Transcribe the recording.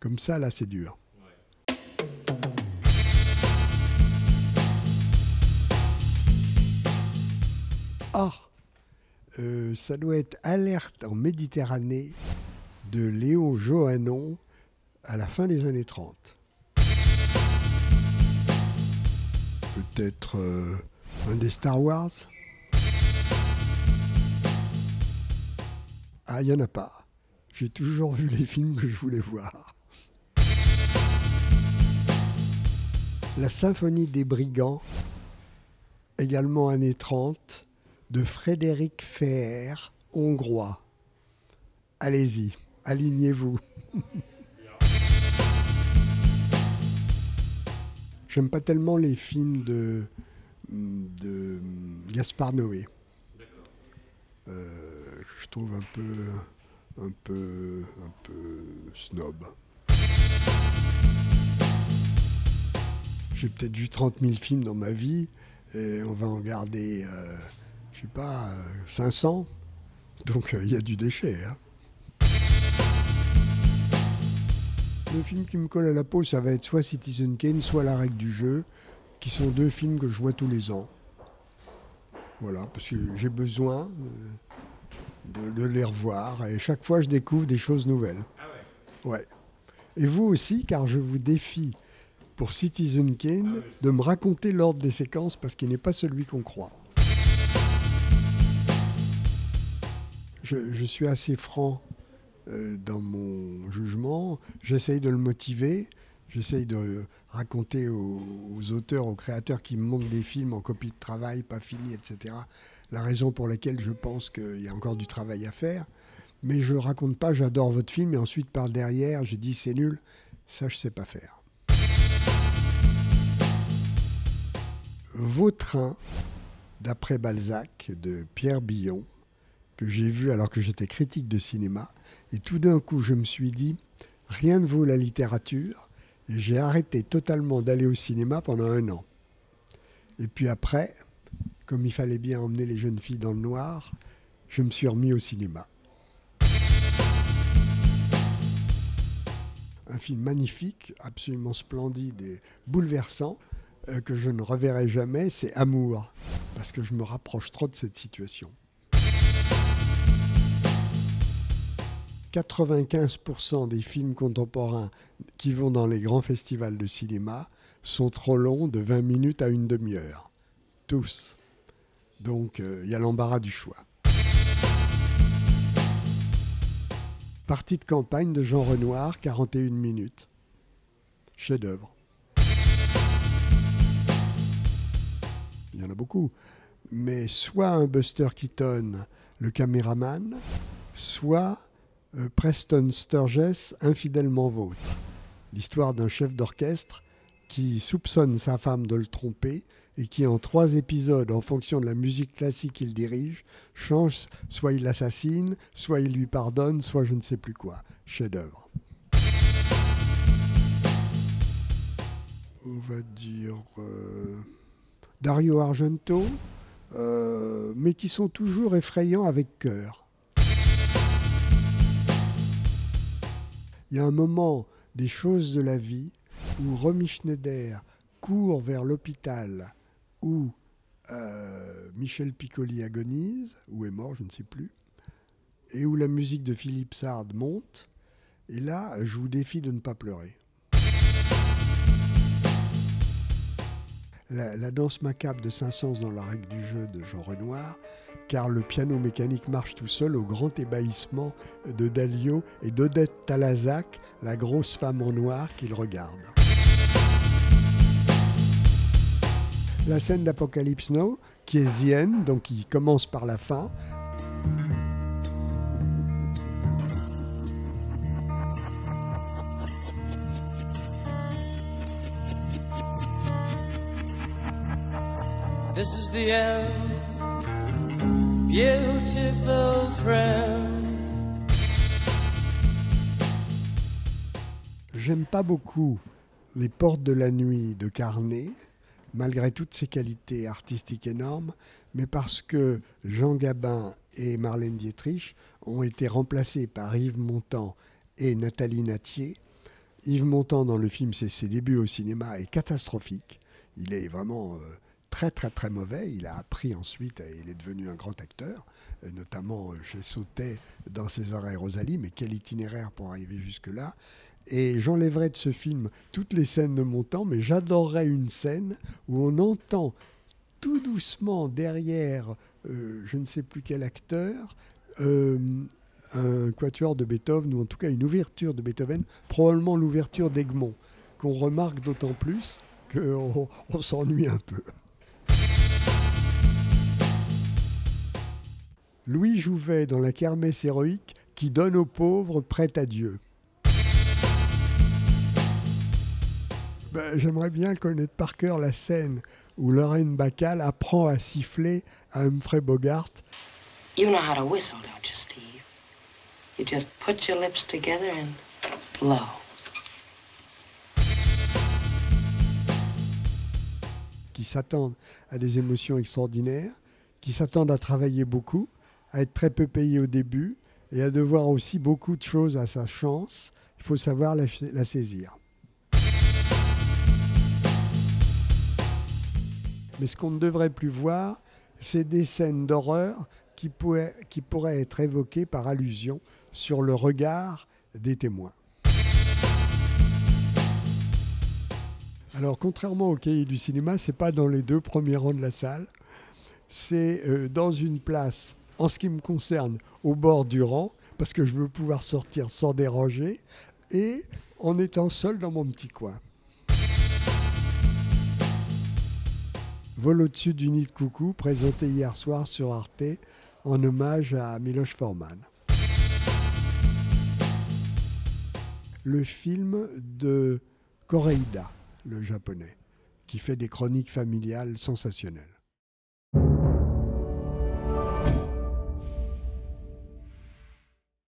Comme ça, là, c'est dur. Ah, ça doit être Alerte en Méditerranée de Léo Johannon à la fin des années 30. Peut-être un des Star Wars. Ah, il n'y en a pas. J'ai toujours vu les films que je voulais voir. La Symphonie des Brigands, également années 30, de Frédéric Feher, hongrois. Allez-y, alignez-vous. J'aime pas tellement les films de Gaspard Noé. Je trouve un peu snob. J'ai peut-être vu 30 000 films dans ma vie et on va en garder, je sais pas, 500. Donc il y a du déchet. Hein. Le film qui me colle à la peau, ça va être soit Citizen Kane, soit La règle du jeu, qui sont deux films que je vois tous les ans. Voilà, parce que j'ai besoin de les revoir et chaque fois je découvre des choses nouvelles. Ah ouais. Ouais. Et vous aussi, car je vous défie pour Citizen Kane de me raconter l'ordre des séquences parce qu'il n'est pas celui qu'on croit. Je suis assez franc dans mon jugement, j'essaye de le motiver, j'essaye de raconter aux auteurs, aux créateurs qui me montrent des films en copie de travail, pas finis, etc. La raison pour laquelle je pense qu'il y a encore du travail à faire. Mais je ne raconte pas, j'adore votre film, et ensuite par derrière, je dis c'est nul, ça je ne sais pas faire. Vautrin, d'après Balzac, de Pierre Billon, que j'ai vu alors que j'étais critique de cinéma, et tout d'un coup je me suis dit, rien ne vaut la littérature, et j'ai arrêté totalement d'aller au cinéma pendant 1 an. Et puis après, comme il fallait bien emmener les jeunes filles dans le noir, je me suis remis au cinéma. Un film magnifique, absolument splendide et bouleversant, que je ne reverrai jamais, c'est Amour, parce que je me rapproche trop de cette situation. 95% des films contemporains qui vont dans les grands festivals de cinéma sont trop longs, de 20 minutes à 1 demi-heure. Tous. Donc, il y a l'embarras du choix. Partie de campagne de Jean Renoir, 41 minutes. Chef-d'œuvre. Il y en a beaucoup. Mais soit un Buster Keaton, le caméraman, soit Preston Sturges, infidèlement vôtre. L'histoire d'un chef d'orchestre qui soupçonne sa femme de le tromper et qui, en 3 épisodes, en fonction de la musique classique qu'il dirige, change, soit il l'assassine, soit il lui pardonne, soit je ne sais plus quoi. Chef-d'œuvre. On va dire Dario Argento, mais qui sont toujours effrayants avec cœur. Il y a un moment des choses de la vie où Romy Schneider court vers l'hôpital où Michel Piccoli agonise, ou est mort, je ne sais plus, et où la musique de Philippe Sard monte. Et là, je vous défie de ne pas pleurer. La danse macabre de Saint-Saëns dans La règle du jeu de Jean Renoir, car le piano mécanique marche tout seul au grand ébahissement de Dalio et d'Odette Talazac, la grosse femme en noir qu'il regarde. La scène d'Apocalypse Now, qui est The End, donc qui commence par la fin. This is the end, beautiful friend. J'aime pas beaucoup Les Portes de la nuit de Carnet, malgré toutes ses qualités artistiques énormes, mais parce que Jean Gabin et Marlène Dietrich ont été remplacés par Yves Montand et Nathalie Nattier, Yves Montand, dans le film, c'est ses débuts au cinéma, est catastrophique. Il est vraiment très très très mauvais. Il a appris ensuite, et il est devenu un grand acteur, notamment chez Sautet dans César et Rosalie, mais quel itinéraire pour arriver jusque-là. Et j'enlèverai de ce film toutes les scènes de Montand, mais j'adorerais une scène où on entend tout doucement derrière, je ne sais plus quel acteur, un quatuor de Beethoven, ou en tout cas une ouverture de Beethoven, probablement l'ouverture d'Egmont, qu'on remarque d'autant plus qu'on s'ennuie un peu. Louis Jouvet dans La Kermesse héroïque qui donne aux pauvres prête à Dieu. J'aimerais bien connaître par cœur la scène où Lorraine Bacall apprend à siffler à Humphrey Bogart. You know how to whistle, don't you, Steve? You just put your lips together and blow. Qui s'attendent à des émotions extraordinaires, qui s'attendent à travailler beaucoup, à être très peu payés au début et à devoir aussi beaucoup de choses à sa chance. Il faut savoir la saisir. Mais ce qu'on ne devrait plus voir, c'est des scènes d'horreur qui pourraient être évoquées par allusion sur le regard des témoins. Alors, contrairement au Cahier du cinéma, ce n'est pas dans les 2 premiers rangs de la salle. C'est dans une place, en ce qui me concerne, au bord du rang, parce que je veux pouvoir sortir sans déranger, et en étant seul dans mon petit coin. Vol au-dessus du nid de coucou, présenté hier soir sur Arte, en hommage à Miloš Forman. Le film de Koreeda, le japonais, qui fait des chroniques familiales sensationnelles.